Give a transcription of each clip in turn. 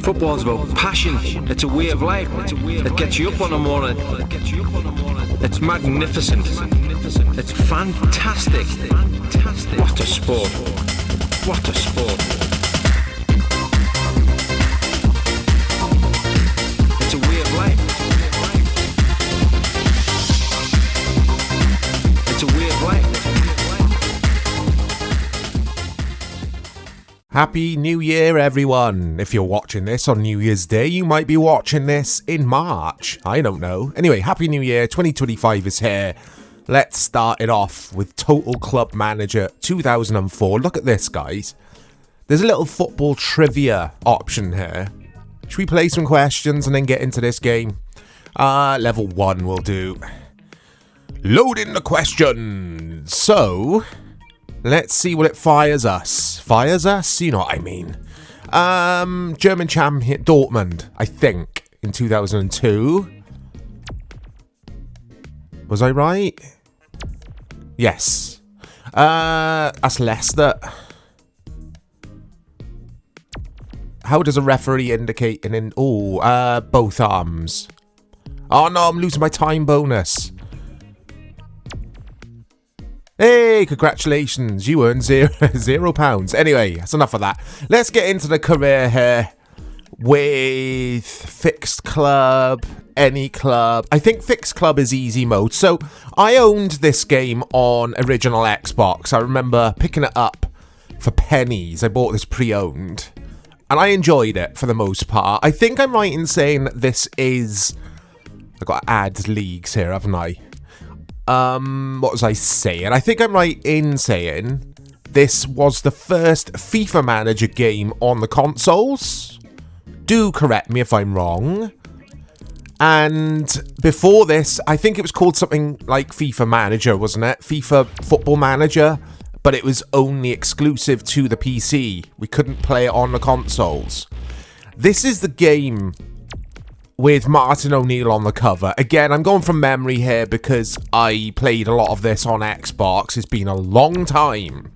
Football's about passion. It's a way of life. It gets you up on the morning. It's magnificent. It's fantastic. What a sport. What a sport. It's a way of life. It's a way of life. Happy New Year, everyone. If you're watching this on New Year's Day, you might be watching this in March. I don't know. Anyway, Happy New Year. 2025 is here. Let's start it off with Total Club Manager 2004. Look at this, guys. There's a little football trivia option here. Should we play some questions and then get into this game? Level 1 will do. Load in the questions. So, let's see what it fires us. Fires us? You know what I mean. German champion Dortmund, I think, in 2002. Was I right? Yes. That's Leicester. How does a referee indicate both arms? Oh no, I'm losing my time bonus. Hey, congratulations, you earned £0. Anyway, that's enough of that. Let's get into the career here with fixed club, any club. I think fixed club is easy mode. So I owned this game on original Xbox. I remember picking it up for pennies. I bought this pre-owned and I enjoyed it for the most part. I think I'm right in saying that this is... I've got to add leagues here, haven't I? What was I saying? I think I'm right in saying this was the first FIFA Manager game on the consoles. Do correct me if I'm wrong. And before this, I think it was called something like FIFA Manager, wasn't it? FIFA Football Manager, but it was only exclusive to the PC. We couldn't play it on the consoles. This is the game with Martin O'Neill on the cover. Again, I'm going from memory here because I played a lot of this on Xbox. It's been a long time.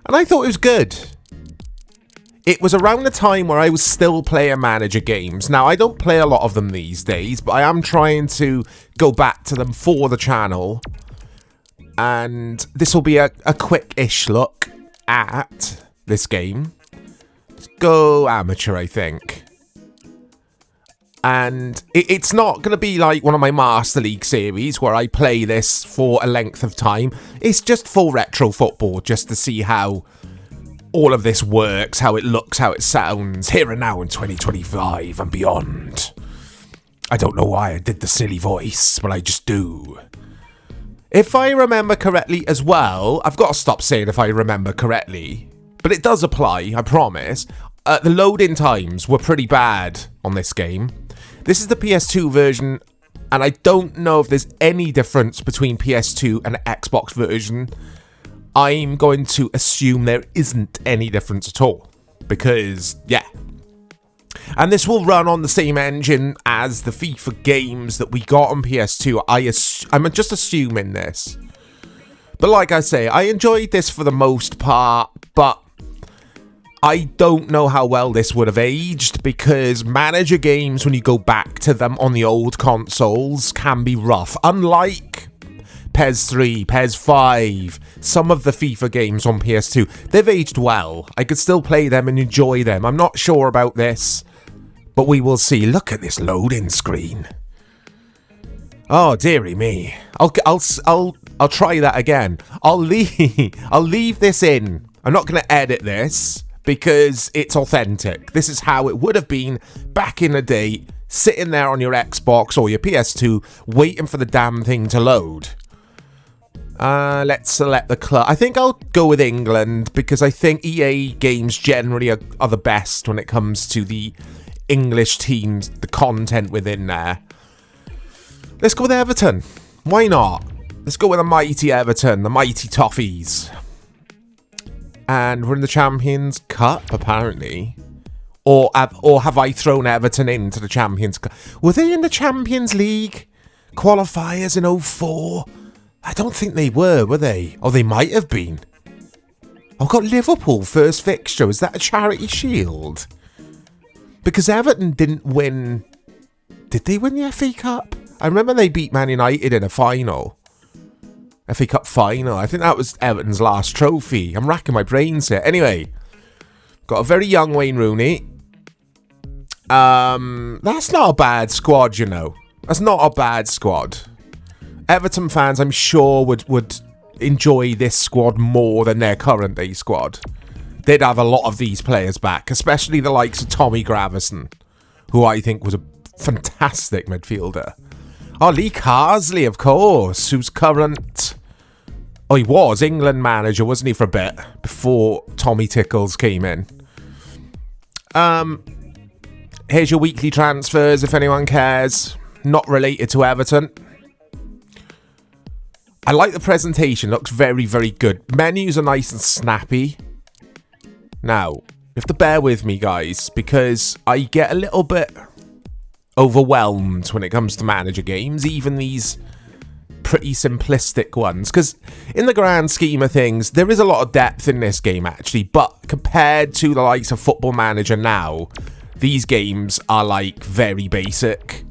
And I thought it was good. It was around the time where I was still playing manager games. Now, I don't play a lot of them these days, but I am trying to go back to them for the channel. And this will be a quick-ish look at this game. Let's go amateur, I think. And it's not going to be like one of my Master League series where I play this for a length of time. It's just full retro football, just to see how all of this works, how it looks, how it sounds, here and now in 2025 and beyond. I don't know why I did the silly voice, but I just do. If I remember correctly as well, I've got to stop saying if I remember correctly, but it does apply, I promise. The loading times were pretty bad on this game. This is the PS2 version, and I don't know if there's any difference between PS2 and Xbox version. I'm going to assume there isn't any difference at all, because, yeah. And this will run on the same engine as the FIFA games that we got on PS2. I'm just assuming this. But like I say, I enjoyed this for the most part, but I don't know how well this would have aged, because manager games, when you go back to them on the old consoles, can be rough. Unlike PES 3, PES 5, some of the FIFA games on PS2, they've aged well. I could still play them and enjoy them. I'm not sure about this, but we will see. Look at this loading screen. Oh, dearie me. I'll try that again. I'll leave this in. I'm not going to edit this, because it's authentic. This is how it would have been back in the day, sitting there on your Xbox or your PS2, waiting for the damn thing to load. Let's select the club. I think I'll go with England, because I think EA games generally are the best when it comes to the English teams, the content within there. Let's go with Everton. Why not? Let's go with the mighty Everton, the mighty Toffees. And we're in the Champions Cup, apparently. Or have I thrown Everton into the Champions Cup? Were they in the Champions League qualifiers in 04? I don't think they were they? Oh, they might have been. I've got Liverpool first fixture. Is that a charity shield? Because Everton didn't win... Did they win the FA Cup? I remember they beat Man United in a final. FA Cup final. I think that was Everton's last trophy. I'm racking my brains here. Anyway, got a very young Wayne Rooney. That's not a bad squad, you know. That's not a bad squad. Everton fans, I'm sure, would enjoy this squad more than their current day squad. They'd have a lot of these players back, especially the likes of Tommy Gravesen, who I think was a fantastic midfielder. Oh, Lee Carsley, of course, who's current... Oh, he was England manager, wasn't he, for a bit, before Tommy Tickles came in. Here's your weekly transfers, if anyone cares. Not related to Everton. I like the presentation, looks very, very good. Menus are nice and snappy. Now, you have to bear with me, guys, because I get a little bit overwhelmed when it comes to manager games, even these pretty simplistic ones, because in the grand scheme of things, there is a lot of depth in this game, actually, but compared to the likes of Football Manager now, these games are, like, very basic.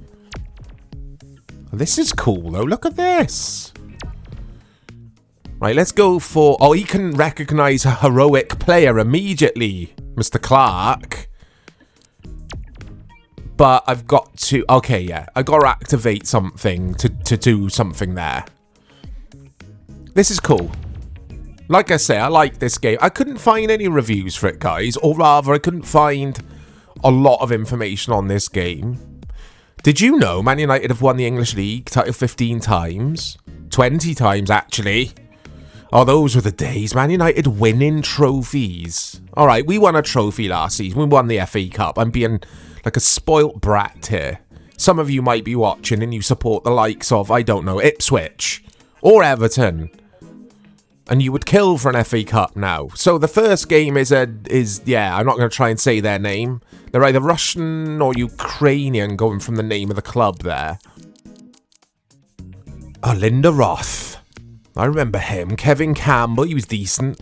This is cool, though. Look at this. Right, let's go for... Oh, he can recognise a heroic player immediately, Mr. Clark. But I've got to... Okay, yeah. I've got to activate something to do something there. This is cool. Like I say, I like this game. I couldn't find any reviews for it, guys. Or rather, I couldn't find a lot of information on this game. Did you know Man United have won the English League title 15 times? 20 times, actually. Oh, those were the days. Man United winning trophies. All right, we won a trophy last season. We won the FA Cup. I'm being like a spoilt brat here. Some of you might be watching and you support the likes of, I don't know, Ipswich or Everton. And you would kill for an FA Cup now. So the first game is yeah, I'm not going to try and say their name. They're either Russian or Ukrainian, going from the name of the club there. Oh, Linda Roth. I remember him. Kevin Campbell, he was decent.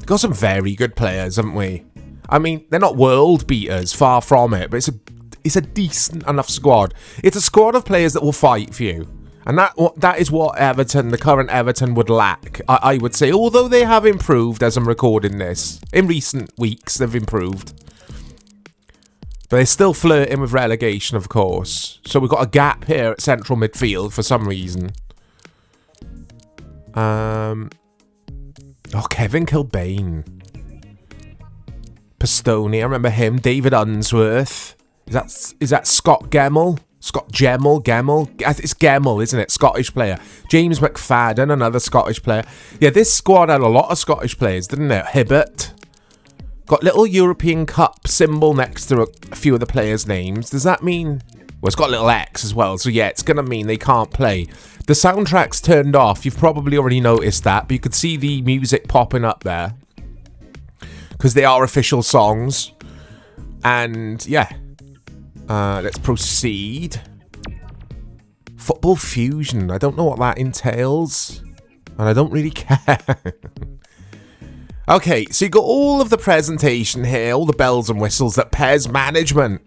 Got some very good players, haven't we? I mean, they're not world beaters, far from it, but it's a decent enough squad. It's a squad of players that will fight for you. And that is what Everton, the current Everton, would lack, I would say. Although they have improved as I'm recording this. In recent weeks, they've improved. But they're still flirting with relegation, of course. So we've got a gap here at central midfield for some reason. Oh, Kevin Kilbane. Pistone, I remember him. David Unsworth. Is that Scott Gemmell? Scott Gemmell? It's Gemmell, isn't it? Scottish player. James McFadden, another Scottish player. Yeah, this squad had a lot of Scottish players, didn't it? Hibbert. Got little European Cup symbol next to a few of the players' names. Does that mean... Well, it's got a little X as well, so yeah, it's going to mean they can't play. The soundtrack's turned off. You've probably already noticed that, but you could see the music popping up there. Because they are official songs. And, yeah. Let's proceed. Football Fusion. I don't know what that entails. And I don't really care. Okay, so you got all of the presentation here, all the bells and whistles that PES management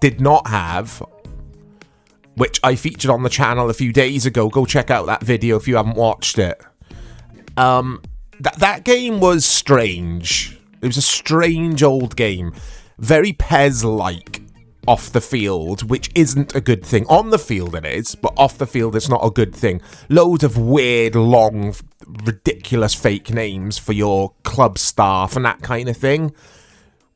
did not have, which I featured on the channel a few days ago. Go check out that video if you haven't watched it. That game was strange. It was a strange old game. Very PES-like off the field, which isn't a good thing. On the field it is, but off the field it's not a good thing. Loads of weird, long, ridiculous fake names for your club staff and that kind of thing.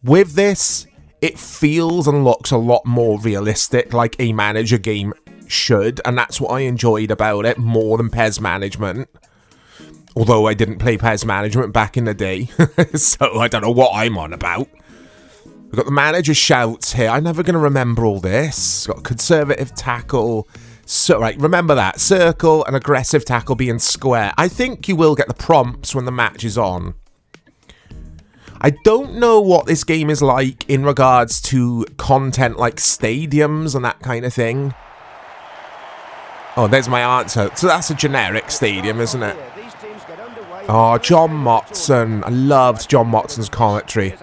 With this, it feels and looks a lot more realistic, like a manager game should, and that's what I enjoyed about it more than PES Management. Although I didn't play PES Management back in the day, so I don't know what I'm on about. We've got the manager shouts here. I'm never going to remember all this. Got conservative tackle. So, right, remember that. Circle and aggressive tackle being square. I think you will get the prompts when the match is on. I don't know what this game is like in regards to content like stadiums and that kind of thing. Oh, there's my answer. So that's a generic stadium, isn't it? Oh, John Motson. I loved John Motson's commentary.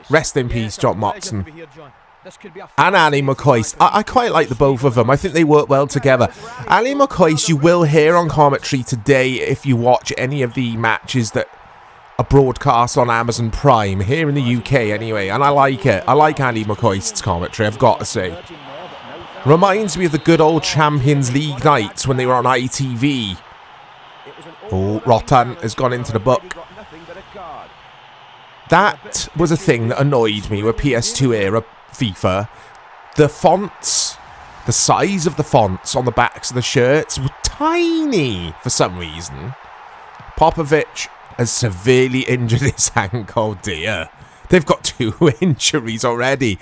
Rest in peace, John Motson. And Ali McCoist. I quite like the both of them. I think they work well together. Ali McCoist you will hear on commentary today if you watch any of the matches that are broadcast on Amazon Prime, here in the UK anyway, and I like it. I like Ali McCoist's commentary, I've got to say. Reminds me of the good old Champions League nights when they were on ITV. Oh, Rotan has gone into the book. That was a thing that annoyed me with PS2 era FIFA. The fonts, the size of the fonts on the backs of the shirts were tiny for some reason. Popovic has severely injured his ankle, dear. They've got 2 injuries already.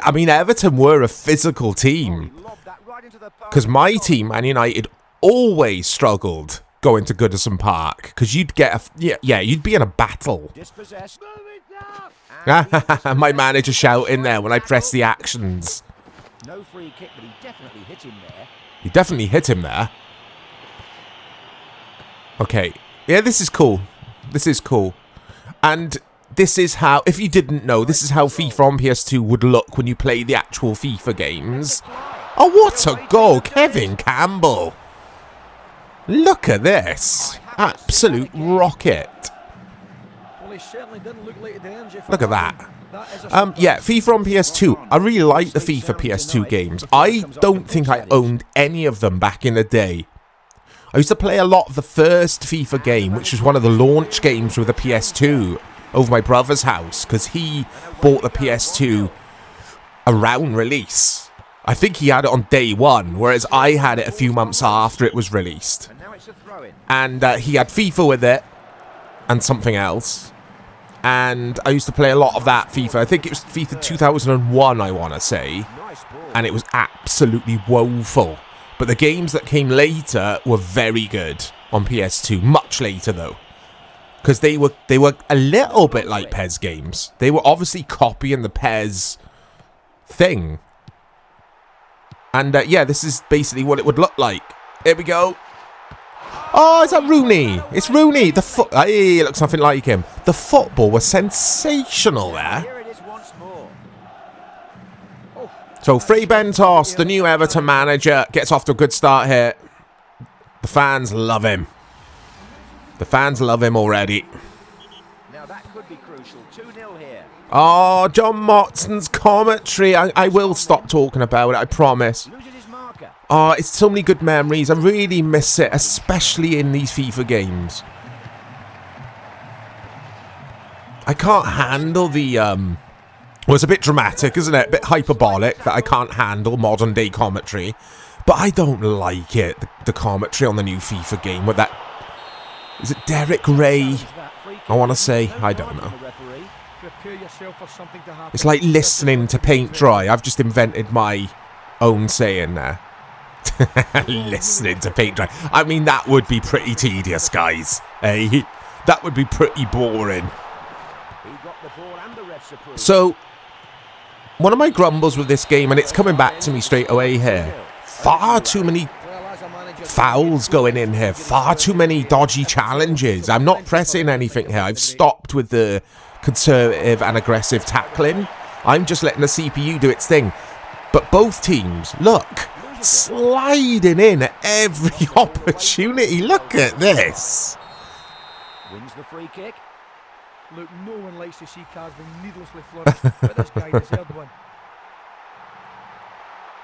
I mean, Everton were a physical team. Because my team, Man United, always struggled going to Goodison Park. Because you'd get a... Yeah, you'd be in a battle. My manager shouting there when I press the actions. No free kick, but he definitely hit him there. He definitely hit him there. Okay. Yeah, this is cool. This is cool. And this is how, if you didn't know, this is how FIFA on PS2 would look when you play the actual FIFA games. Oh, what a goal, Kevin Campbell. Look at this. Absolute rocket. Look at that. Yeah, FIFA on PS2. I really like the FIFA PS2 games. I don't think I owned any of them back in the day. I used to play a lot of the first FIFA game, which was one of the launch games with the PS2, over my brother's house, because he bought the PS2 around release. I think he had it on day one, whereas I had it a few months after it was released. And he had FIFA with it, and something else. And I used to play a lot of that FIFA. I think it was FIFA 2001, I want to say. And it was absolutely woeful. But the games that came later were very good on PS2. Much later, though. Because they were a little bit like PES games. They were obviously copying the PES thing. And yeah, this is basically what it would look like. Here we go. Oh, is that Rooney? It's Rooney. Hey, it looks nothing like him. The football was sensational there. So, Free Bentos, the new Everton manager, gets off to a good start here. The fans love him. The fans love him already. Now that could be crucial. 2-0 here. Oh, John Motson's commentary. I will stop talking about it, I promise. Oh, it's so many good memories. I really miss it, especially in these FIFA games. I can't handle the... Well, it's a bit dramatic, isn't it? A bit hyperbolic that I can't handle modern day commentary. But I don't like it, the commentary on the new FIFA game with that... Is it Derek Ray? I want to say. I don't know. It's like listening to paint dry. I've just invented my own saying there. Listening to paint dry. I mean, that would be pretty tedious, guys. Eh? That would be pretty boring. So... One of my grumbles with this game, and it's coming back to me straight away here, far too many fouls going in here, far too many dodgy challenges. I'm not pressing anything here. I've stopped with the conservative and aggressive tackling. I'm just letting the CPU do its thing. But both teams, look, sliding in at every opportunity. Look at this. Wins the free kick. Look, no one likes to see cards being needlessly flourished, but this guy deserved one.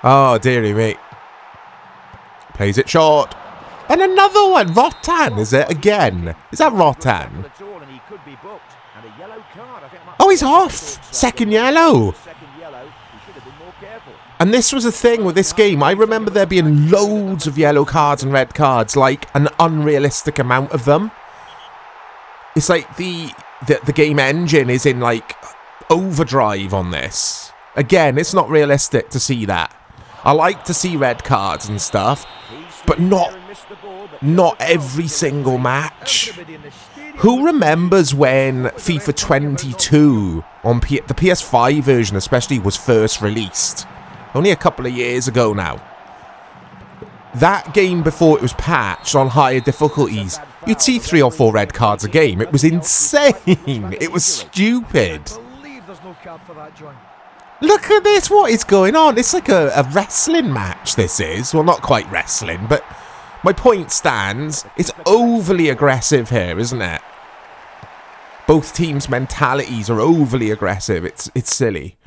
Oh, dearie me. Plays it short. And another one. Rotan, is it again? Is that Rotan? Oh, he's off. Second yellow. And this was a thing with this game. I remember there being loads of yellow cards and red cards, like an unrealistic amount of them. It's like the game engine is in like overdrive on this. Again, it's not realistic to see that. I like to see red cards and stuff, but not every single match. Who remembers when FIFA 22 on the PS5 version especially was first released? Only a couple of years ago now. That game, before it was patched on higher difficulties, you'd see 3 or 4 red cards a game. It was insane. It was stupid. card for that, John. Look at this. What is going on? It's like a wrestling match, this is. Well, not quite wrestling, but my point stands. It's overly aggressive here, isn't it? Both teams' mentalities are overly aggressive. It's silly.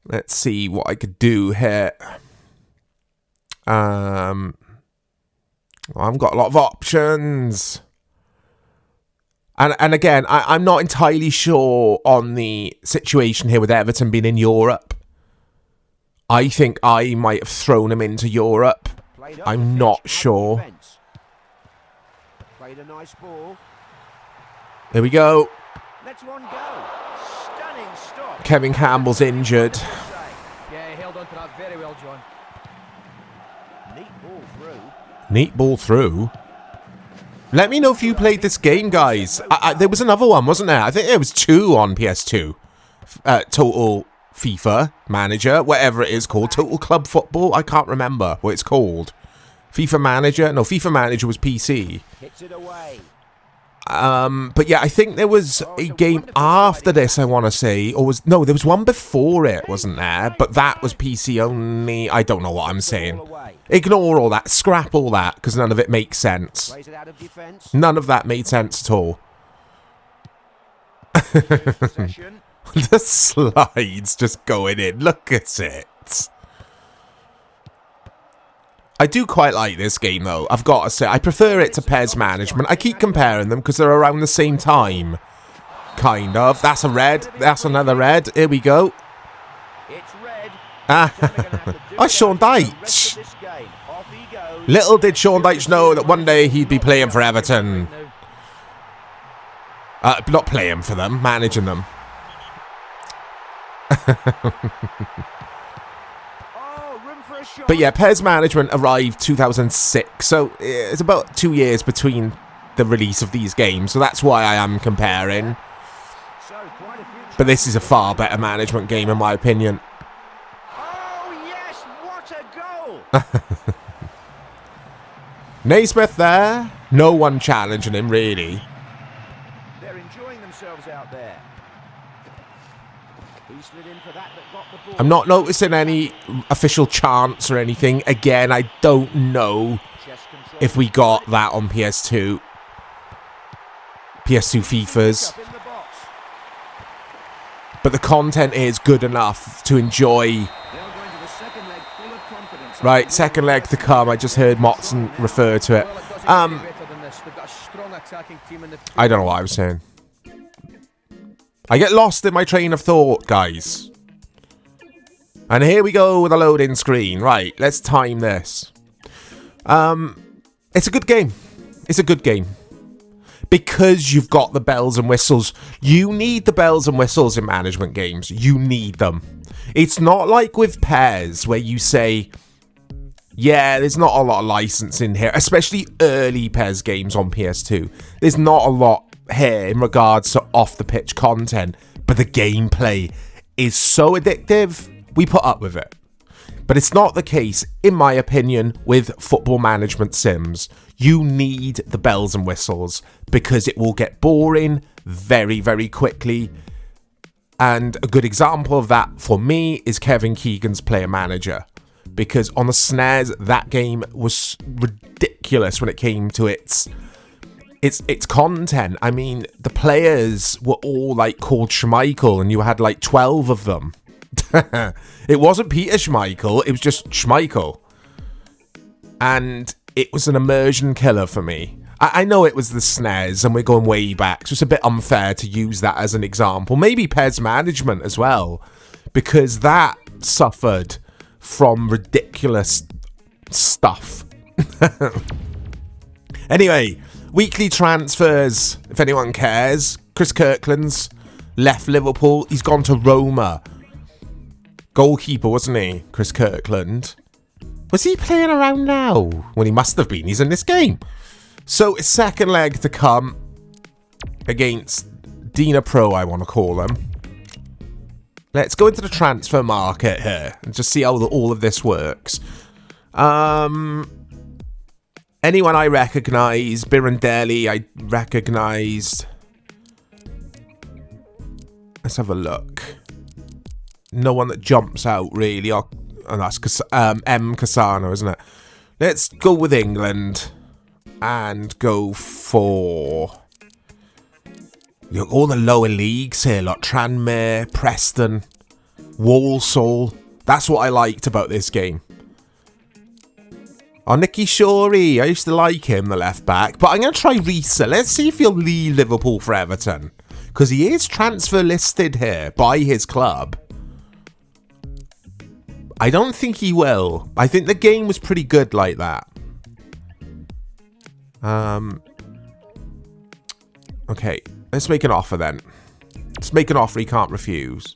Let's see what I could do here. I've got a lot of options. And again, I'm not entirely sure on the situation here with Everton being in Europe. I think I might have thrown him into Europe. I'm not sure. Played a nice ball. Here we go. Let's one go. Stunning stop. Kevin Campbell's injured. Yeah, he held on to that very well, John. Neat ball through. Neat ball through. Let me know if you played this game, guys. There was another one, wasn't there? I think there was 2 on PS2. Total FIFA Manager, whatever it is called. Total Club Football. I can't remember what it's called. FIFA Manager. No, FIFA Manager was PC. Hits it away. But yeah, I think there was a game after this, I want to say. No, there was one before it, wasn't there? But that was PC only. I don't know what I'm saying. Ignore all that. Scrap all that, because none of it makes sense. Plays it out of defense. None of that made sense at all. Possession. The slides just going in. Look at it. I do quite like this game, though. I've got to say, I prefer it to PES Management. I keep comparing them because they're around the same time. Kind of. That's a red. That's another red. Here we go. It's red. Oh, Sean Dyche. Little did Sean Dyche know that one day he'd be playing for Everton. Not playing for them, managing them. But yeah, PES Management arrived 2006, so it's about 2 years between the release of these games, so that's why I am comparing. But this is a far better management game, in my opinion. Oh yes, what a goal! Naismith there. No one challenging him, really. They're enjoying themselves out there. He slid in for that, but got the ball. I'm not noticing any official chants or anything. Again, I don't know if we got that on PS2. PS2 FIFAs. But the content is good enough to enjoy. Right, second leg to come. I just heard Motson refer to it. I don't know what I was saying. I get lost in my train of thought, guys. And here we go with a loading screen. Right, let's time this. It's a good game. It's a good game. Because you've got the bells and whistles. You need the bells and whistles in management games. You need them. It's not like with PES where you say, yeah, there's not a lot of license in here. Especially early PES games on PS2. There's not a lot here in regards to off-the-pitch content. But the gameplay is so addictive, we put up with it. But it's not the case, in my opinion, with football management sims. You need the bells and whistles because it will get boring very, very quickly. And a good example of that for me is Kevin Keegan's Player Manager. Because on the SNES, that game was ridiculous when it came to its content. I mean, the players were all like called Schmeichel and you had like 12 of them. It wasn't Peter Schmeichel, it was just Schmeichel. And it was an immersion killer for me. I know it was the SNES and we're going way back, so it's a bit unfair to use that as an example. Maybe PES Management as well, because that suffered from ridiculous stuff. Anyway, weekly transfers, if anyone cares. Chris Kirkland's left Liverpool, he's gone to Roma. Goalkeeper, wasn't he? Chris Kirkland. Was he playing around now? Well, he must have been. He's in this game. So, it's second leg to come against Dina Pro, I want to call them. Let's go into the transfer market here and just see how all of this works. Anyone I recognise. Birandelli, I recognised. Let's have a look. No one that jumps out, really. And that's M. Cassano, isn't it? Let's go with England. And go for... Look, all the lower leagues here. Like Tranmere, Preston, Walsall. That's what I liked about this game. Oh, Nicky Shorey. I used to like him, the left back. But I'm going to try Risa. Let's see if he'll leave Liverpool for Everton. Because he is transfer listed here by his club. I don't think he will. I think the game was pretty good like that. Okay, let's make an offer then. Let's make an offer he can't refuse.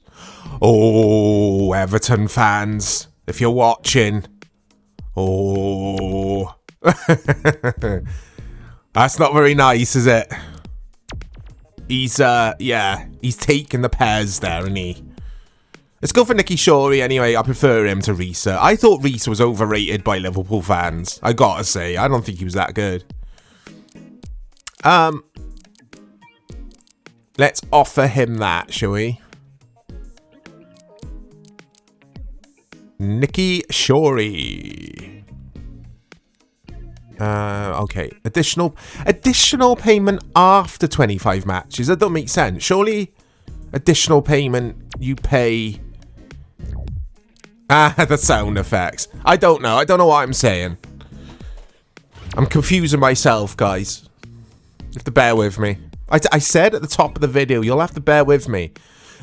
Oh, Everton fans, if you're watching. Oh. That's not very nice, is it? He's, yeah, he's taking the pairs there, isn't he? Let's go for Nicky Shorey anyway. I prefer him to Risa. I thought Risa was overrated by Liverpool fans. I gotta say, I don't think he was that good. Let's offer him that, shall we? Nicky Shorey. Okay. Additional payment after 25 matches. That don't make sense. Surely additional payment you pay. The sound effects. I don't know. I don't know what I'm saying. I'm confusing myself, guys. You have to bear with me. I said at the top of the video, you'll have to bear with me.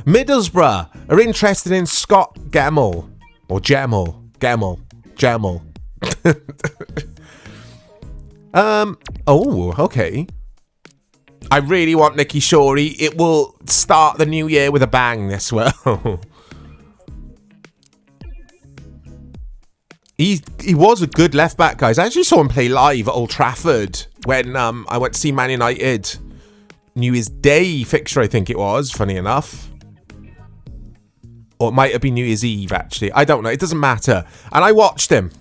Middlesbrough are interested in Scott Gemmell. Or Gemmell. Oh, okay. I really want Nicky Shorey. It will start the new year with a bang, this will. He was a good left back, guys. I actually saw him play live at Old Trafford when I went to see Man United. New Year's Day fixture, I think it was, funny enough. Or it might have been New Year's Eve, actually. I don't know. It doesn't matter. And I watched him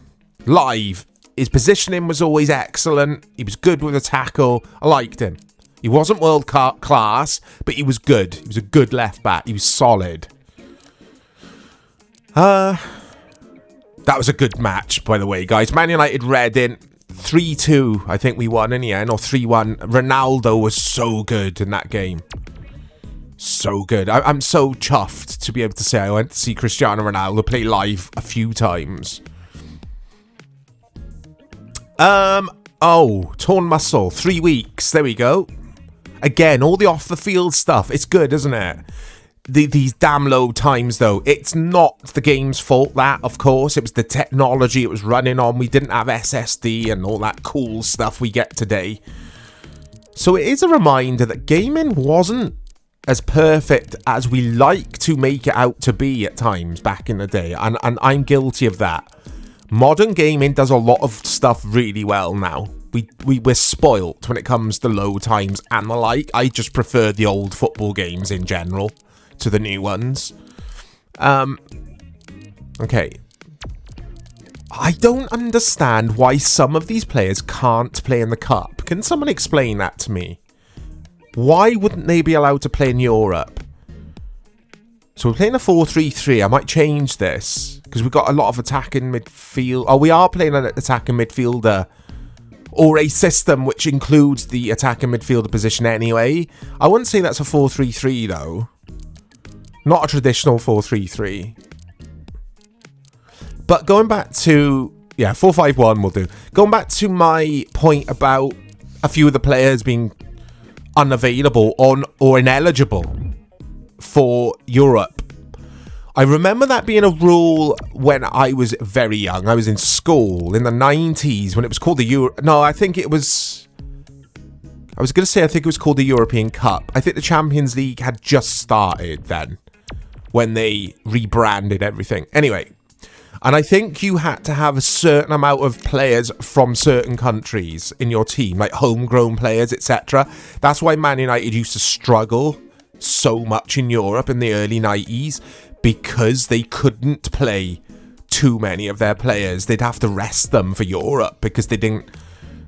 live. His positioning was always excellent. He was good with a tackle. I liked him. He wasn't world class, but he was good. He was a good left back. He was solid. That was a good match, by the way, guys. Man United Reading 3-2, I think we won in the end, or 3-1. Ronaldo was so good in that game. So good. I'm so chuffed to be able to say I went to see Cristiano Ronaldo play live a few times. Oh, torn muscle, 3 weeks. There we go. Again, all the off-the-field stuff. It's good, isn't it? These damn low times, though. It's not the game's fault, that, of course. It was the technology it was running on. We didn't have SSD and all that cool stuff we get today. So it is a reminder that gaming wasn't as perfect as we like to make it out to be at times back in the day. And I'm guilty of that. Modern gaming does a lot of stuff really well now. We're spoilt when it comes to load times and the like. I just prefer the old football games in general to the new ones. Okay. I don't understand why some of these players can't play in the cup. Can someone explain that to me? Why wouldn't they be allowed to play in Europe? So we're playing a 4-3-3. I might change this because we've got a lot of attacking midfield. Oh, we are playing an attacking midfielder or a system which includes the attacking midfielder position anyway. I wouldn't say that's a 4-3-3 though. Not a traditional 4-3-3. But going back to... Yeah, 4-5-1 will do. Going back to my point about a few of the players being unavailable or ineligible for Europe. I remember that being a rule when I was very young. I was in school in the 90s when it was called the Euro... No, I think it was... I was going to say I think it was called the European Cup. I think the Champions League had just started then when they rebranded everything. Anyway, and I think you had to have a certain amount of players from certain countries in your team, like homegrown players, etc. That's why Man United used to struggle so much in Europe in the early 90s, because they couldn't play too many of their players. They'd have to rest them for Europe because they didn't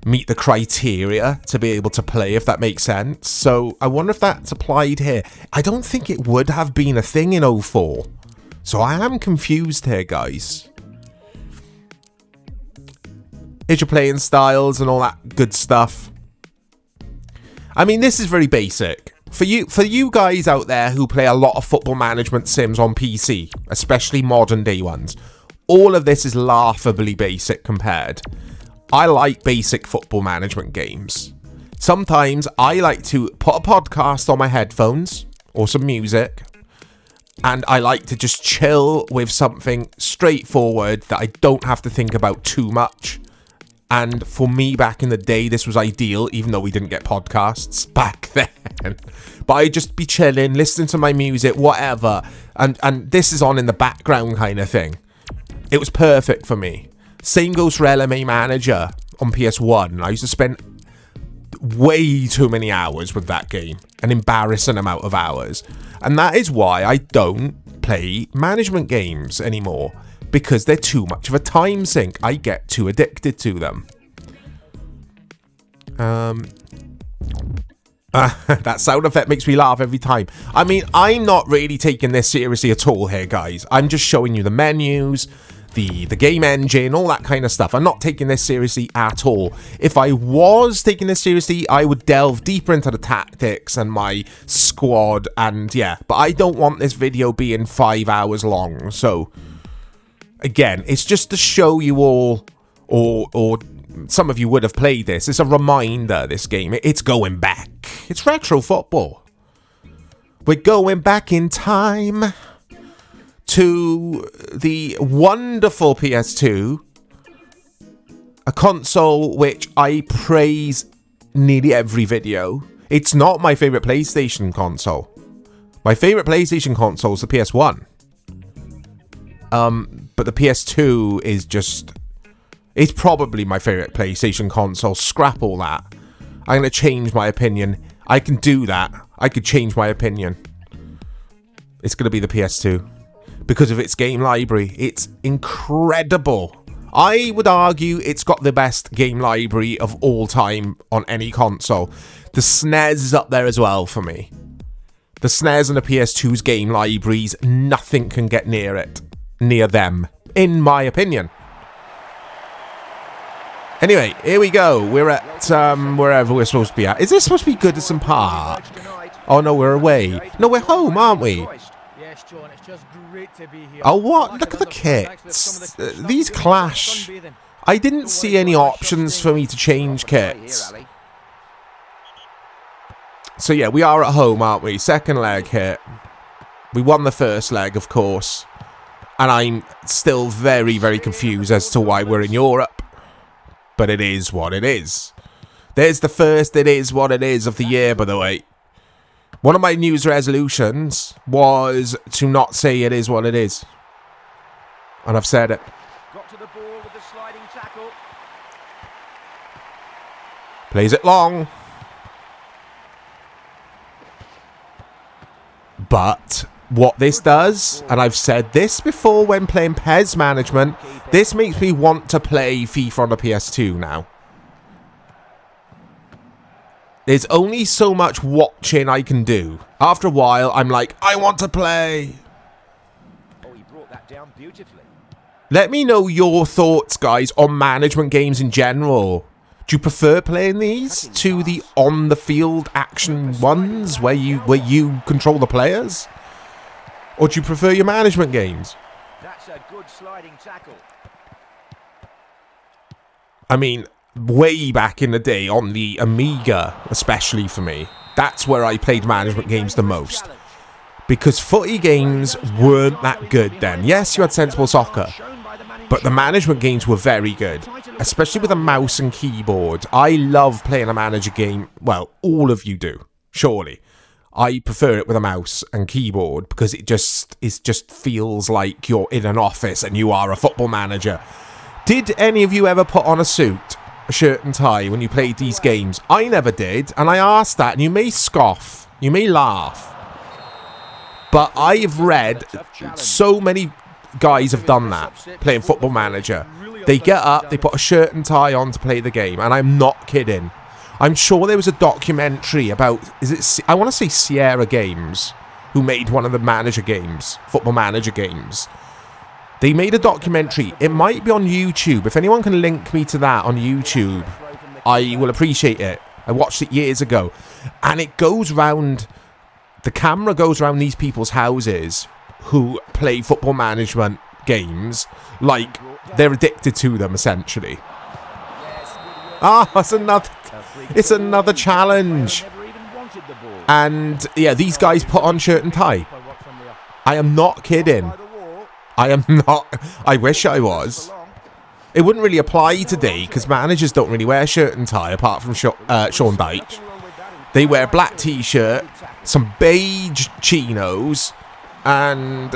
meet the criteria to be able to play, if that makes sense. So I wonder if that's applied here. I don't think it would have been a thing in 04. So I am confused here, guys. Here's your playing styles and all that good stuff. I mean, this is very basic. For you guys out there who play a lot of football management sims on PC, especially modern day ones, all of this is laughably basic compared. I like basic football management games. Sometimes I like to put a podcast on my headphones or some music, and I like to just chill with something straightforward that I don't have to think about too much. And for me, back in the day, this was ideal, even though we didn't get podcasts back then. But I'd just be chilling, listening to my music, whatever. And this is on in the background kind of thing. It was perfect for me. Same goes for LMA Manager on PS1. I used to spend way too many hours with that game. An embarrassing amount of hours. And that is why I don't play management games anymore. Because they're too much of a time sink. I get too addicted to them. That sound effect makes me laugh every time. I mean, I'm not really taking this seriously at all here, guys. I'm just showing you the menus, the game engine, all that kind of stuff. I'm not taking this seriously at all. If I was taking this seriously, I would delve deeper into the tactics and my squad and yeah. But I don't want this video being 5 hours long, so... Again, it's just to show you all, or some of you would have played this. It's a reminder, this game. It's going back. It's retro football. We're going back in time to the wonderful PS2, a console which I praise nearly every video. It's not my favourite PlayStation console. My favourite PlayStation console is the PS1. But the PS2 is just... It's probably my favourite PlayStation console. Scrap all that. I'm going to change my opinion. I can do that. I could change my opinion. It's going to be the PS2. Because of its game library. It's incredible. I would argue it's got the best game library of all time on any console. The SNES is up there as well for me. The SNES and the PS2's game libraries, nothing can get near it. Near them, in my opinion. Anyway, here we go. We're at wherever we're supposed to be at. Is this supposed to be Goodison Park? Oh no, we're away. No, we're home, aren't we? Yes, John, it's just great to be here. Oh, what? Look at the kits. These clash. I didn't see any options for me to change kits. So yeah, we are at home, aren't we? Second leg hit. We won the first leg, of course. And I'm still very, very confused as to why we're in Europe. But it is what it is. There's the first it is what it is of the year, by the way. One of my New Year's resolutions was to not say it is what it is. And I've said it. Got to the ball with the sliding tackle. Plays it long. But... what this does, and I've said this before when playing PES management, this makes me want to play FIFA on the PS2 now. There's only so much watching I can do. After a while, I'm like, I want to play. Oh, he brought that down beautifully. Let me know your thoughts, guys, on management games in general. Do you prefer playing these to the on-the-field action ones where you control the players? Or do you prefer your management games? That's a good sliding tackle. I mean, way back in the day on the Amiga, especially for me, that's where I played management games the most. Because footy games weren't that good then. Yes, you had Sensible Soccer, but the management games were very good, especially with a mouse and keyboard. I love playing a manager game. Well, all of you do, surely. I prefer it with a mouse and keyboard because it just feels like you're in an office and you are a football manager. Did any of you ever put on a suit, a shirt and tie when you played these games? I never did, and I asked that, and you may scoff, you may laugh, but I've read so many guys have done that, playing Football Manager. They get up, they put a shirt and tie on to play the game, and I'm not kidding. I'm sure there was a documentary about, I want to say Sierra Games, who made one of the manager games, Football Manager games. They made a documentary. It might be on YouTube. If anyone can link me to that on YouTube, I will appreciate it. I watched it years ago. And it goes round, the camera goes around these people's houses who play football management games like they're addicted to them, essentially. It's another challenge. And yeah, these guys put on shirt and tie. I am not kidding. I am not. I wish I was. It wouldn't really apply today because managers don't really wear shirt and tie apart from Sean Dyche. They wear black t-shirt, some beige chinos, and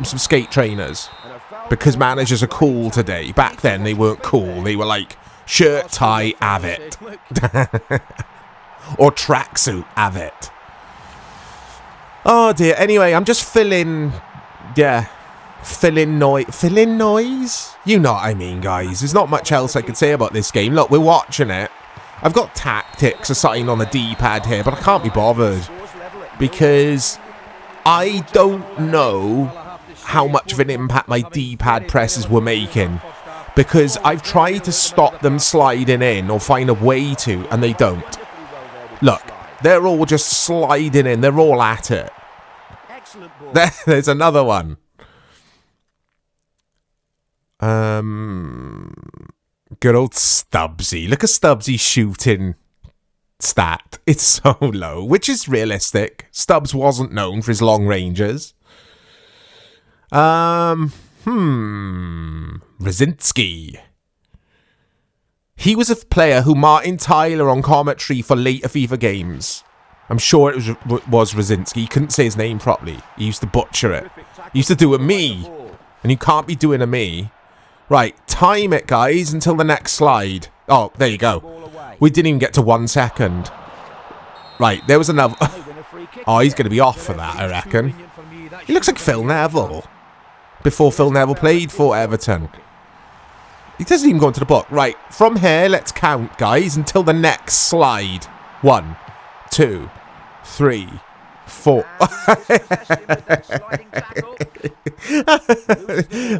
some skate trainers. Because managers are cool today. Back then they weren't cool. They were like shirt, tie, have it. Or tracksuit, have it. Oh dear. Anyway, I'm just filling noise? You know what I mean, guys. There's not much else I could say about this game. Look, we're watching it. I've got tactics assigned on the D-pad here, but I can't be bothered. Because I don't know how much of an impact my D-pad presses were making. Because I've tried to stop them sliding in or find a way to, and they don't. Look, they're all just sliding in. They're all at it. There's another one. Good old Stubbsy. Look at Stubbsy's shooting stat. It's so low, which is realistic. Stubbs wasn't known for his long ranges. Brzezinski. He was a player who Martin Tyler on commentary for later FIFA games. I'm sure it was Brzezinski. He couldn't say his name properly. He used to butcher it. He used to do a me. And you can't be doing a me. Right, time it, guys, until the next slide. Oh, there you go. We didn't even get to 1 second. Right, there was another. Oh, he's going to be off for that, I reckon. He looks like Phil Neville. Before Phil Neville played for Everton. He doesn't even go into the book. Right, from here, let's count, guys, until the next slide. 1, 2, 3, 4.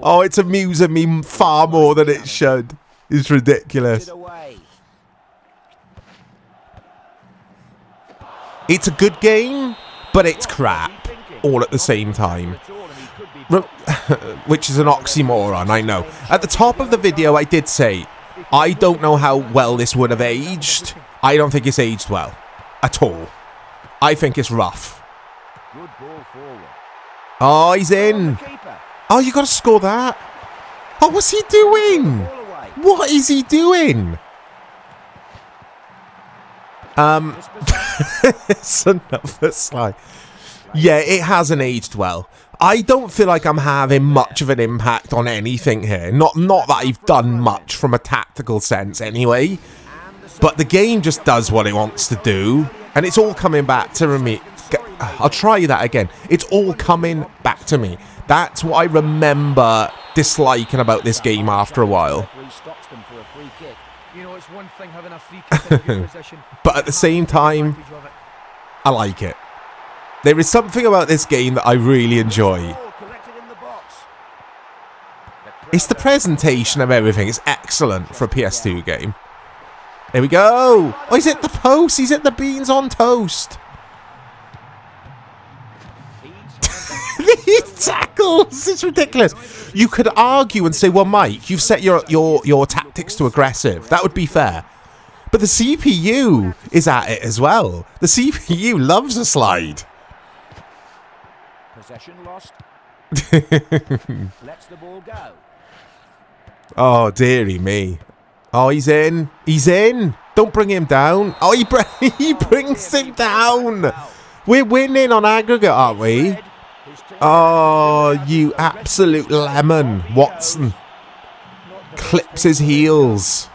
Oh, it's amusing me far more than it should. It's ridiculous. It's a good game, but it's crap all at the same time. Which is an oxymoron, I know. At the top of the video, I did say, I don't know how well this would have aged. I don't think it's aged well. At all. I think it's rough. Oh, he's in. Oh, you got to score that. Oh, what's he doing? What is he doing? It's another slide. Yeah, it hasn't aged well. I don't feel like I'm having much of an impact on anything here. Not that I've done much from a tactical sense anyway. But the game just does what it wants to do. And it's all coming back to me. I'll try that again. It's all coming back to me. That's what I remember disliking about this game after a while. But at the same time, I like it. There is something about this game that I really enjoy. It's the presentation of everything. It's excellent for a PS2 game. There we go. Oh, he's hit the post. He's hit the beans on toast. These tackles. It's ridiculous. You could argue and say, well, Mike, you've set your tactics to aggressive. That would be fair. But the CPU is at it as well. The CPU loves a slide. Possession lost. Lets the ball go. Oh, dearie me. Oh, he's in. He's in. Don't bring him down. Oh, he brings him down. We're winning on aggregate, aren't we? Oh, you absolute lemon. Watson clips his heels.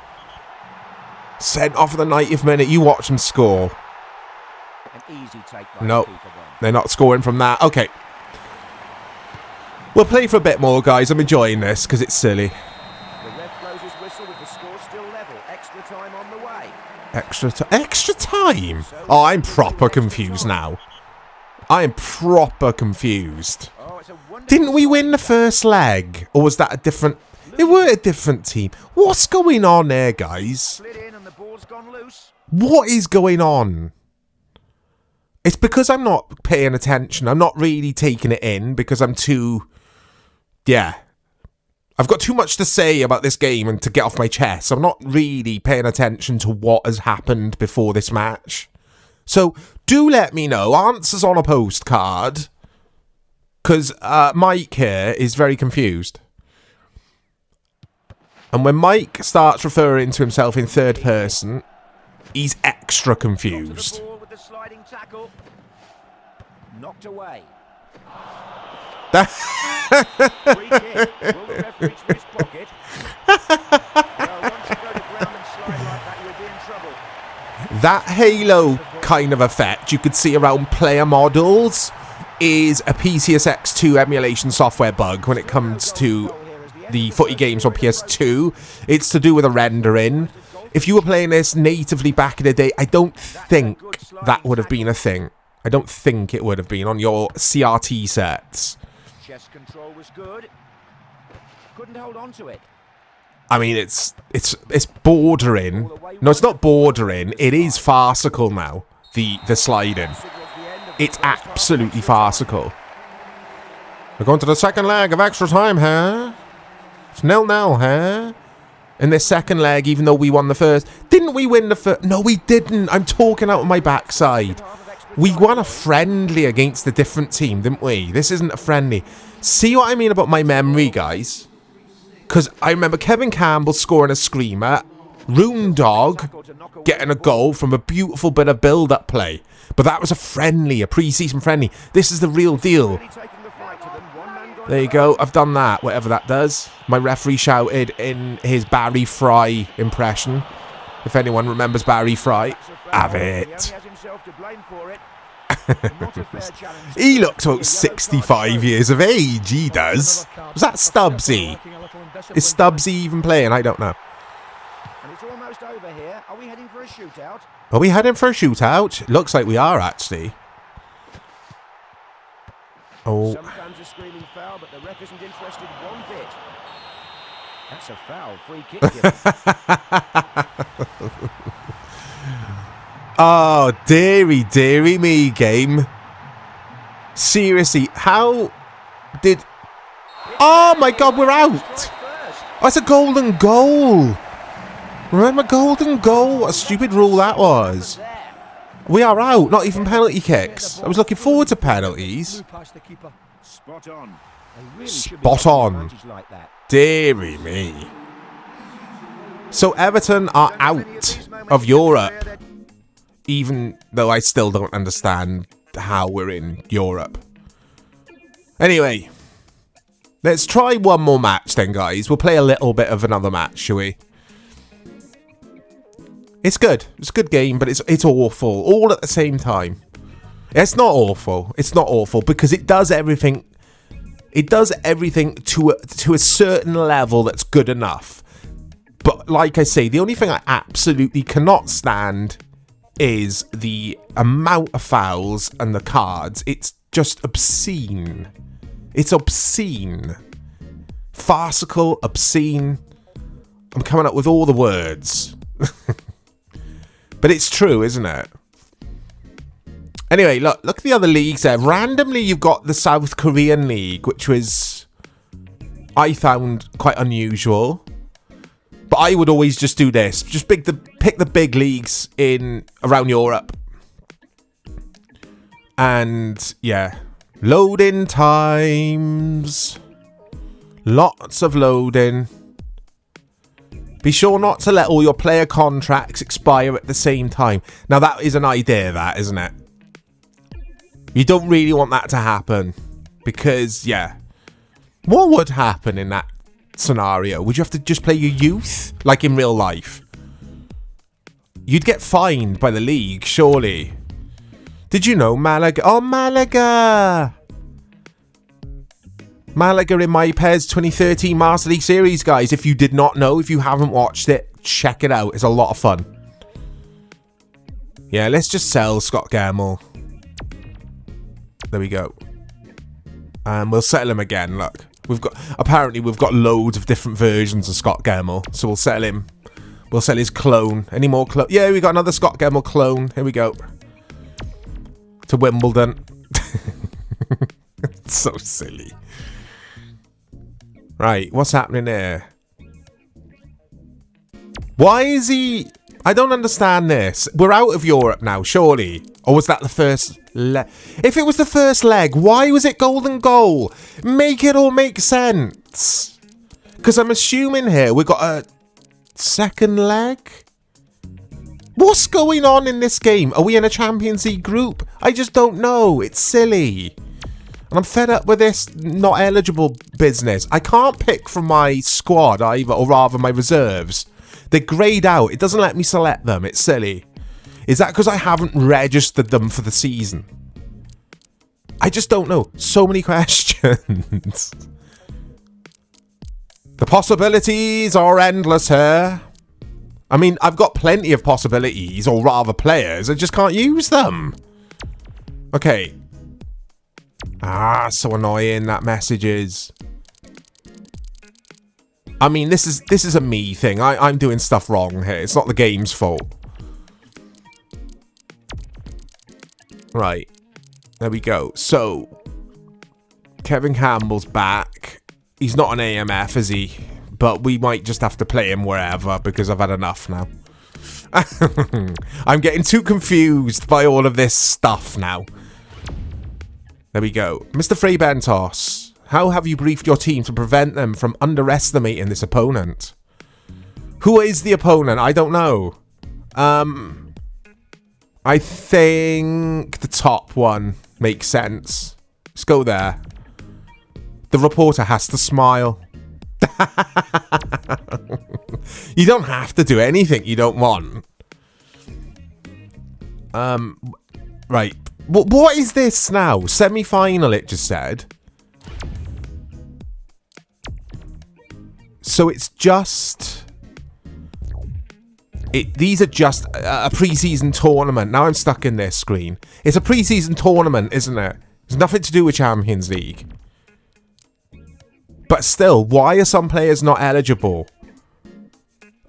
Sent off at the 90th minute. You watch him score. No, they're not scoring from that. Okay. We'll play for a bit more, guys. I'm enjoying this because it's silly. Extra time on the way. Extra time? Oh, I'm proper confused now. I am proper confused. Oh, it's a wonderful Didn't we win the first leg? Or was that a different... It were a different team. What's going on there, guys? slid in and the ball's gone loose. What is going on? It's because I'm not paying attention. I'm not really taking it in because I'm too... Yeah. I've got too much to say about this game and to get off my chest. I'm not really paying attention to what has happened before this match. So, do let me know. Answers on a postcard. Because Mike here is very confused. And when Mike starts referring to himself in third person, he's extra confused. To the ball with the sliding tackle. Knocked away. Free kick. Will the referee to his pocket? Well, once you go to ground and slide like that, you'll be in trouble. That halo kind of effect you could see around player models is a PCSX2 emulation software bug when it comes to the footy games on PS2. It's to do with the rendering. If you were playing this natively back in the day, I don't think that would have been a thing. I don't think it would have been on your CRT sets. Chest control was good. Couldn't hold on to it. I mean, it's bordering. No, it's not bordering. It is farcical now. The sliding. It's absolutely farcical. We're going to the second leg of extra time, huh? It's 0-0, huh? In this second leg, even though we won the first. Didn't we win the first? No, we didn't. I'm talking out of my backside. We won a friendly against a different team, didn't we? This isn't a friendly. See what I mean about my memory, guys? Because I remember Kevin Campbell scoring a screamer. Rune Dog getting a goal from a beautiful bit of build-up play. But that was a friendly, a pre-season friendly. This is the real deal. There you go. I've done that, whatever that does. My referee shouted in his Barry Fry impression. If anyone remembers Barry Fry, have it. He looks about 65 years of age, he does. Was that Stubbsy? Is Stubbsy even playing? I don't know. And it's almost over here. Are we heading for a shootout? Are we heading for a shootout? Looks like we are, actually. Oh. Some fans are screaming foul, but the ref isn't interested one bit. That's a foul. Free kick given. Oh, dearie me, game. Seriously, how did... Oh my god, we're out! That's a golden goal! Remember golden goal? What a stupid rule that was. We are out, not even penalty kicks. I was looking forward to penalties. Spot on. Spot on. Dearie me. So Everton are out of Europe. Even though I still don't understand how we're in Europe. Anyway. Let's try one more match then, guys. We'll play a little bit of another match, shall we? It's good. It's a good game, but it's awful. All at the same time. It's not awful. It's not awful because it does everything. It does everything to a certain level that's good enough. But like I say, the only thing I absolutely cannot stand is the amount of fouls and the cards. It's just obscene. It's obscene. Farcical, obscene. I'm coming up with all the words. But it's true, isn't it? Anyway, look at the other leagues there. Randomly, you've got the South Korean League, which was, I found quite unusual. But I would always just do this. Just pick the big leagues in around Europe. And, yeah. Loading times. Lots of loading. Be sure not to let all your player contracts expire at the same time. Now, that is an idea, that, isn't it? You don't really want that to happen. Because, yeah. What would happen in that scenario? Would you have to just play your youth? Like in real life? You'd get fined by the league, surely. Did you know Malaga? Oh, Malaga! Malaga in my PES 2013 Master League Series, guys. If you did not know, if you haven't watched it, check it out. It's a lot of fun. Yeah, let's just sell Scott Gamble. There we go. And we'll settle him again, look. Apparently we've got loads of different versions of Scott Gamble, so we'll settle him. We'll sell his clone. Any more clone? Yeah, we got another Scott Gamble clone. Here we go. To Wimbledon. It's so silly. Right, what's happening here? Why is he... I don't understand this. We're out of Europe now, surely. Or was that the first leg? If it was the first leg, why was it golden goal? Make it all make sense. Because I'm assuming here we've got a second leg? What's going on in this game? Are we in a Champions League group? I just don't know. It's silly. And I'm fed up with this not eligible business. I can't pick from my squad either, or rather my reserves. They're greyed out. It doesn't let me select them. It's silly. Is that because I haven't registered them for the season? I just don't know. So many questions. The possibilities are endless here. I mean, I've got plenty of possibilities, or rather players. I just can't use them. Okay. Ah, so annoying, that message is. I mean, this is a me thing. I'm doing stuff wrong here. It's not the game's fault. Right. There we go. So, Kevin Campbell's back. He's not an AMF, is he? But we might just have to play him wherever because I've had enough now. I'm getting too confused by all of this stuff now. There we go. Mr. Frey Bentos, how have you briefed your team to prevent them from underestimating this opponent? Who is the opponent? I don't know. I think the top one makes sense. Let's go there. The reporter has to smile. You don't have to do anything you don't want. Right. What is this now? Semi-final, it just said. So it's just... These are just a pre-season tournament. Now I'm stuck in this screen. It's a pre-season tournament, isn't it? It's nothing to do with Champions League. But still, why are some players not eligible?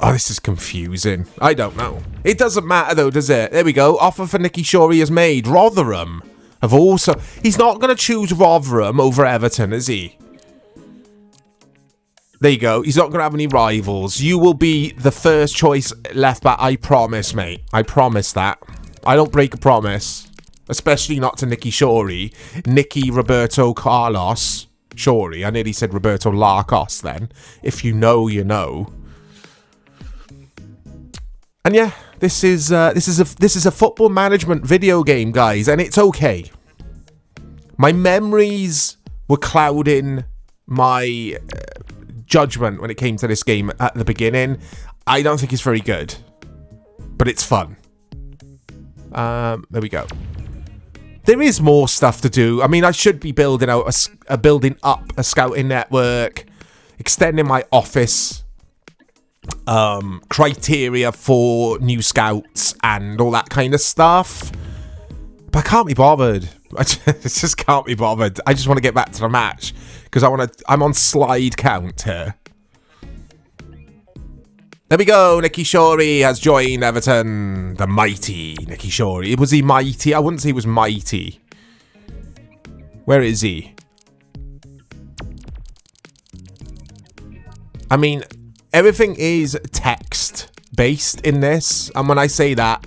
Oh, this is confusing. I don't know. It doesn't matter though, does it? There we go. Offer for Nicky Shorey is made. Rotherham have also... He's not going to choose Rotherham over Everton, is he? There you go. He's not going to have any rivals. You will be the first choice left back. I promise, mate. I promise that. I don't break a promise. Especially not to Nicky Shorey. Nicky Roberto Carlos Shorey. I nearly said Roberto Larcos then. If you know, you know. And yeah, this is a football management video game, guys, and it's okay. My memories were clouding my judgment when it came to this game at the beginning. I don't think it's very good, but it's fun. There we go. There is more stuff to do. I mean, I should be building up a scouting network, extending my office. Criteria for new scouts and all that kind of stuff, but I can't be bothered. I just can't be bothered. I just want to get back to the match because I'm on slide count here. There we go. Nicky Shorey has joined Everton. The mighty Nicky Shorey. Was he mighty? I wouldn't say he was mighty. Where is he? I mean, everything is text-based in this, and when I say that,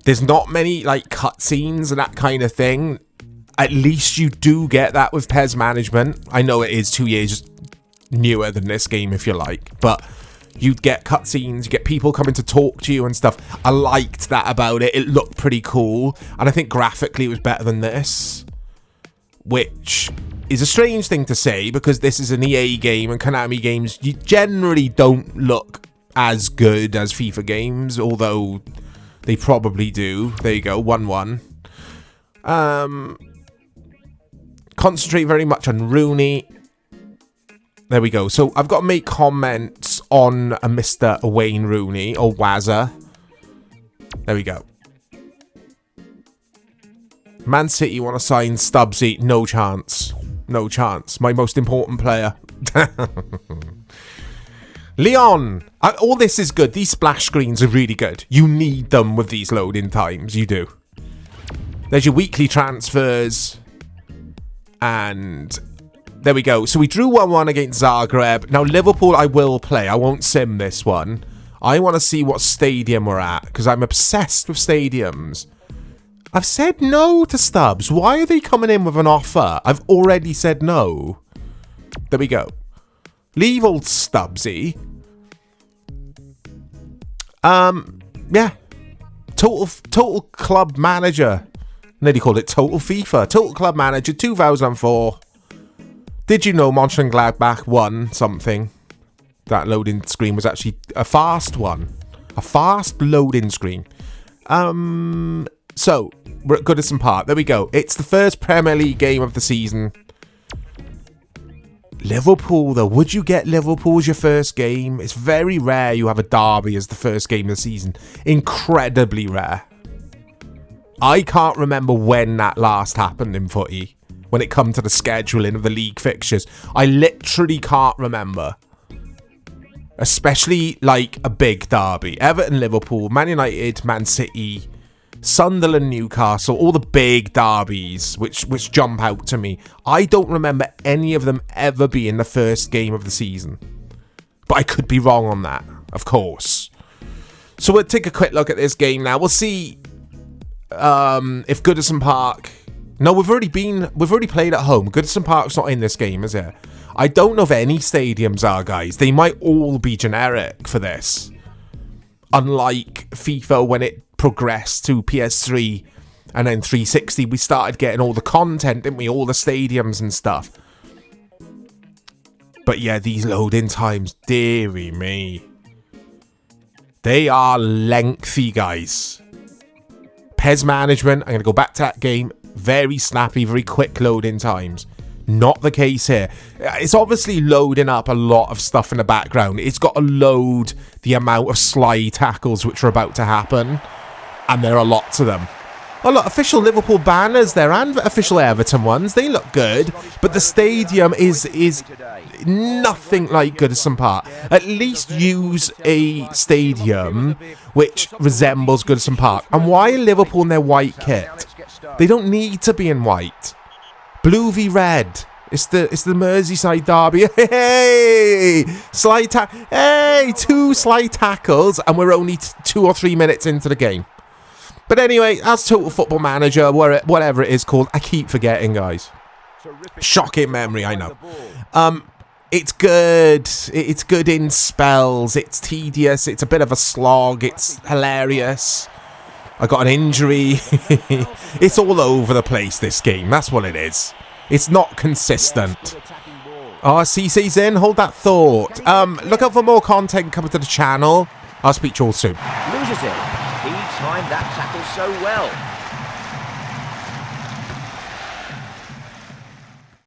there's not many, like, cutscenes and that kind of thing. At least you do get that with PES Management. I know it is 2 years newer than this game, if you like, but you get cutscenes, you get people coming to talk to you and stuff. I liked that about it. It looked pretty cool, and I think graphically it was better than this, which is a strange thing to say because this is an EA game and Konami games you generally don't look as good as FIFA games, although they probably do. There you go, 1-1. concentrate very much on Rooney. There we go. So I've got to make comments on a Mr. Wayne Rooney, or Wazza. There we go. Man City want to sign Stubbsy. No chance. No chance. My most important player. Leon. All this is good. These splash screens are really good. You need them with these loading times. You do. There's your weekly transfers. And there we go. So we drew 1-1 against Zagreb. Now, Liverpool I will play. I won't sim this one. I want to see what stadium we're at, because I'm obsessed with stadiums. I've said no to Stubbs. Why are they coming in with an offer? I've already said no. There we go. Leave old Stubbsy. Yeah. Total Club Manager. Nearly called it Total FIFA. Total Club Manager 2004. Did you know Mönchengladbach won something? That loading screen was actually a fast one. A fast loading screen. So, we're at Goodison Park. There we go. It's the first Premier League game of the season. Liverpool, though. Would you get Liverpool as your first game? It's very rare you have a derby as the first game of the season. Incredibly rare. I can't remember when that last happened in footy. When it come to the scheduling of the league fixtures. I literally can't remember. Especially like a big derby. Everton, Liverpool, Man United, Man City, Sunderland, Newcastle, all the big derbies which jump out to me. I don't remember any of them ever being the first game of the season. But I could be wrong on that, of course. So we'll take a quick look at this game now. We'll see if Goodison Park... No, we've already played at home. Goodison Park's not in this game, is it? I don't know if any stadiums are, guys. They might all be generic for this. Unlike FIFA, when it progressed to PS3 and then 360, we started getting all the content, didn't we? All the stadiums and stuff. But yeah, these loading times, dearie me. They are lengthy, guys. PES management, I'm going to go back to that game. Very snappy, very quick loading times. Not the case here. It's obviously loading up a lot of stuff in the background. It's got to load the amount of slide tackles which are about to happen. And there are lots of them. Oh, look, official Liverpool banners there and official Everton ones. They look good. But the stadium is nothing like Goodison Park. At least use a stadium which resembles Goodison Park. And why are Liverpool in their white kit? They don't need to be in white. Blue v red. It's the Merseyside derby. Hey! Hey! 2 slide tackles, and we're only 2 or 3 minutes into the game. But anyway, that's Total Football Manager, whatever it is called. I keep forgetting, guys. Shocking memory, I know. It's good. It's good in spells. It's tedious. It's a bit of a slog. It's hilarious. I got an injury. It's all over the place, this game. That's what it is. It's not consistent. Oh, Cisse's in. Hold that thought. Look out for more content coming to the channel. I'll speak to you all soon. Loses it. He timed that tackle so well.